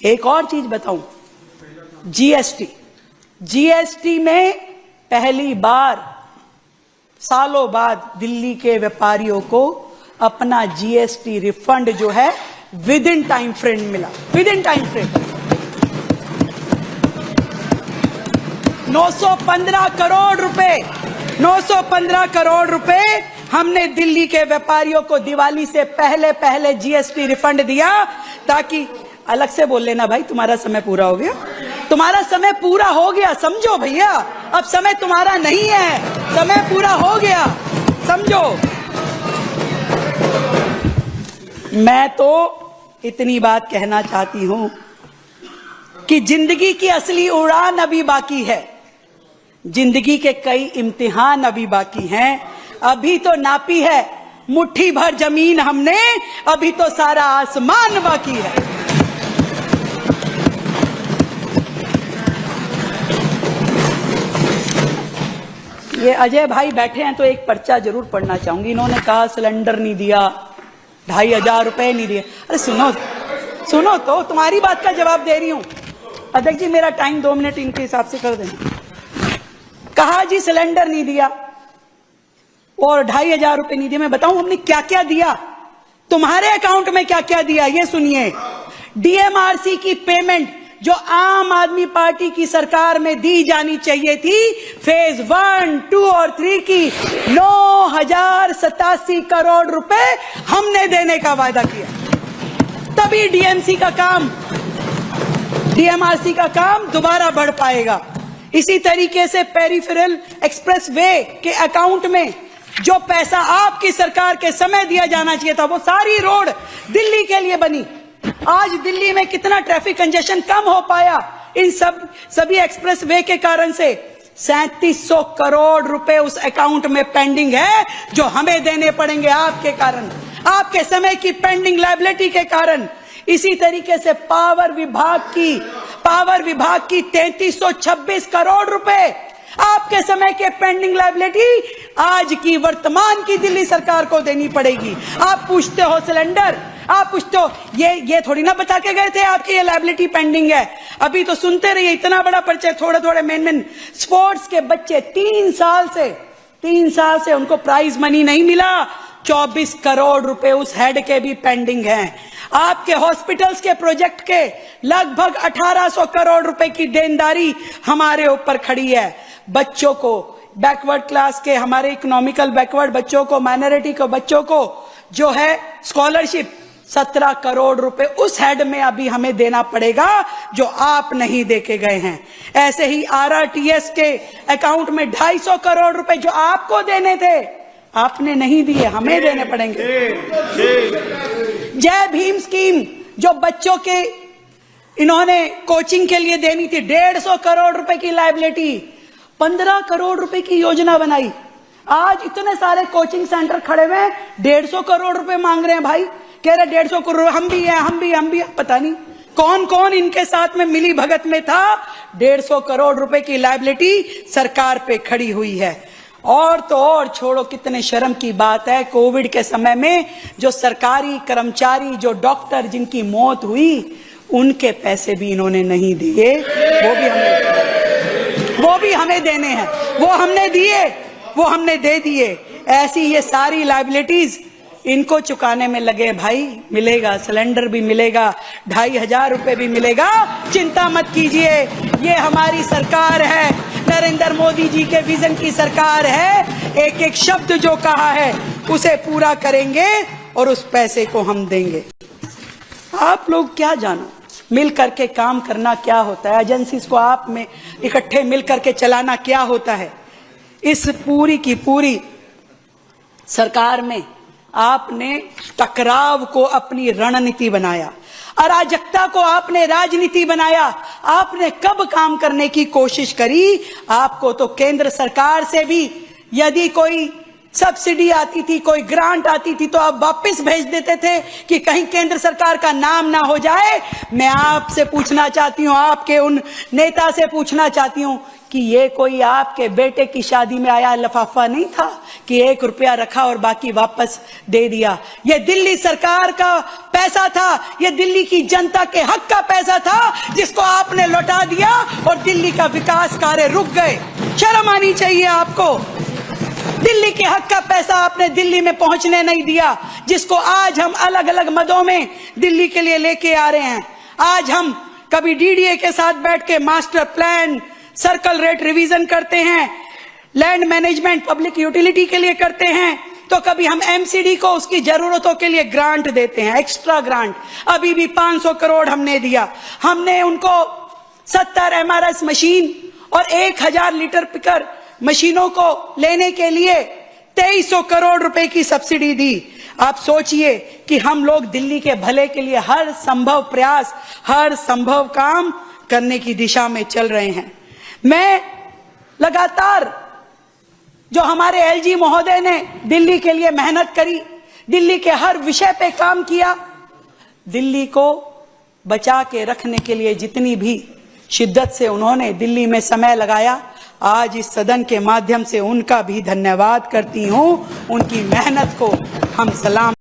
एक और चीज बताऊं, जीएसटी में पहली बार सालों बाद दिल्ली के व्यापारियों को अपना जीएसटी रिफंड जो है विद इन टाइम फ्रेम मिला, with in time frame. 915 crore रुपए, 915 करोड़ रुपए हमने दिल्ली के व्यापारियों को दिवाली से पहले पहले जीएसटी रिफंड दिया, ताकि अलग से बोल लेना भाई तुम्हारा समय पूरा हो गया, तुम्हारा समय पूरा हो गया, समझो भैया, अब समय तुम्हारा नहीं है, समय पूरा हो गया, समझो। मैं तो इतनी बात कहना चाहती हूं कि जिंदगी की असली उड़ान अभी बाकी है, जिंदगी के कई इम्तिहान अभी बाकी हैं, अभी तो नापी है मुट्ठी भर जमीन हमने, अभी तो सारा आसमान बाकी है। ये अजय भाई बैठे हैं तो एक पर्चा जरूर पढ़ना चाहूंगी। इन्होंने कहा सिलेंडर नहीं दिया, 2500 रुपए नहीं दिए। अरे सुनो सुनो तो, तुम्हारी बात का जवाब दे रही हूं। अध्यक्ष जी मेरा टाइम 2 मिनट इनके हिसाब से कर देना। कहा जी सिलेंडर नहीं दिया और 2500 रुपए नहीं दिए। मैं बताऊं हमने क्या क्या दिया, तुम्हारे अकाउंट में क्या क्या दिया, ये सुनिए। डीएमआरसी की पेमेंट जो आम आदमी पार्टी की सरकार में दी जानी चाहिए थी, फेज 1, 2 और 3 की 9,087 करोड़ रुपए हमने देने का वादा किया। तभी डीएमआरसी का काम दोबारा बढ़ पाएगा। इसी तरीके से पेरिफेरल एक्सप्रेस वे के अकाउंट में जो पैसा आपकी सरकार के समय दिया जाना चाहिए था, वो सारी रोड दिल्ली के लिए बनी। आज दिल्ली में कितना ट्रैफिक कंजेशन कम हो पाया इन सभी एक्सप्रेस वे के कारण से। 3700 करोड़ रुपए उस अकाउंट में पेंडिंग है, जो हमें देने पड़ेंगे आपके कारण, आपके समय की पेंडिंग लायबिलिटी के कारण। इसी तरीके से पावर विभाग की 3326 करोड़ रुपए आपके समय के पेंडिंग लायबिलिटी आज की वर्तमान की दिल्ली सरकार को देनी पड़ेगी। आप पूछते हो सिलेंडर, आप पूछते हो ये थोड़ी ना बता के गए थे आपकी ये लायबिलिटी पेंडिंग है। अभी तो सुनते रहिए, इतना बड़ा परिचय, थोड़े थोड़े मेन स्पोर्ट्स के बच्चे 3 साल से उनको प्राइज मनी नहीं मिला। 24 करोड़ रुपए उस हेड के भी पेंडिंग हैं। आपके हॉस्पिटल्स के प्रोजेक्ट के लगभग 1800 करोड़ रुपए की देनदारी हमारे ऊपर खड़ी है। बच्चों को, बैकवर्ड क्लास के, हमारे इकोनॉमिकल बैकवर्ड बच्चों को, माइनॉरिटी के बच्चों को जो है स्कॉलरशिप 17 करोड़ रुपए उस हेड में अभी हमें देना पड़ेगा, जो आप नहीं देके गए हैं। ऐसे ही आरआरटीएस के अकाउंट में 250 करोड़ रुपए जो आपको देने थे, आपने नहीं दिए, हमें देने पड़ेंगे। जय भीम स्कीम जो बच्चों के इन्होंने कोचिंग के लिए देनी थी, 150 करोड़ रुपए की लायबिलिटी, 15 करोड़ रुपए की योजना बनाई। आज इतने सारे कोचिंग सेंटर खड़े हुए, 150 करोड़ रुपए मांग रहे हैं भाई, कह रहे 150 करोड़ हम भी हैं। पता नहीं कौन कौन इनके साथ में मिली भगत में था। 150 करोड़ रुपए की लायबिलिटी सरकार पे खड़ी हुई है। और तो और छोड़ो, कितने शर्म की बात है, कोविड के समय में जो सरकारी कर्मचारी, जो डॉक्टर जिनकी मौत हुई, उनके पैसे भी इन्होंने नहीं दिए, वो भी हमें देने हैं, वो हमने दिए, वो हमने दे दिए। ऐसी ये सारी लायबिलिटीज इनको चुकाने में लगे भाई। मिलेगा, सिलेंडर भी मिलेगा, 2500 रुपए भी मिलेगा, चिंता मत कीजिए। ये हमारी सरकार है, नरेंद्र मोदी जी के विजन की सरकार है। एक एक शब्द जो कहा है उसे पूरा करेंगे और उस पैसे को हम देंगे। आप लोग क्या जानो मिल करके काम करना क्या होता है, एजेंसीज को आप में इकट्ठे मिल करके चलाना क्या होता है। इस पूरी की पूरी सरकार में आपने टकराव को अपनी रणनीति बनाया, अराजकता को आपने राजनीति बनाया। आपने कब काम करने की कोशिश करी? आपको तो केंद्र सरकार से भी यदि कोई सब्सिडी आती थी, कोई ग्रांट आती थी तो आप वापस भेज देते थे कि कहीं केंद्र सरकार का नाम ना हो जाए। मैं आपसे पूछना चाहती हूं, आपके उन नेता से पूछना चाहती हूं कि ये कोई आपके बेटे की शादी में आया लिफाफा नहीं था कि 1 रुपया रखा और बाकी वापस दे दिया। ये दिल्ली सरकार का पैसा था, ये दिल्ली की जनता के हक का पैसा था जिसको आपने लौटा दिया और दिल्ली का विकास कार्य रुक गए। शर्म आनी चाहिए आपको। दिल्ली के हक का पैसा आपने दिल्ली में पहुंचने नहीं दिया, जिसको आज हम अलग अलग मदों में दिल्ली के लिए लेके आ रहे हैं। आज हम कभी डीडीए के साथ बैठ के master plan, circle rate revision करते हैं, लैंड मैनेजमेंट पब्लिक यूटिलिटी के लिए करते हैं, तो कभी हम एमसीडी को उसकी जरूरतों के लिए ग्रांट देते हैं, एक्स्ट्रा ग्रांट। अभी भी 500 करोड़ हमने दिया। हमने उनको 70 MRS मशीन और 1000 लीटर पिकर मशीनों को लेने के लिए 2300 करोड़ रुपए की सब्सिडी दी। आप सोचिए कि हम लोग दिल्ली के भले के लिए हर संभव प्रयास, हर संभव काम करने की दिशा में चल रहे हैं। मैं लगातार जो हमारे एलजी महोदय ने दिल्ली के लिए मेहनत करी, दिल्ली के हर विषय पे काम किया, दिल्ली को बचा के रखने के लिए जितनी भी शिद्दत से उन्होंने दिल्ली में समय लगाया, आज इस सदन के माध्यम से उनका भी धन्यवाद करती हूं। उनकी मेहनत को हम सलाम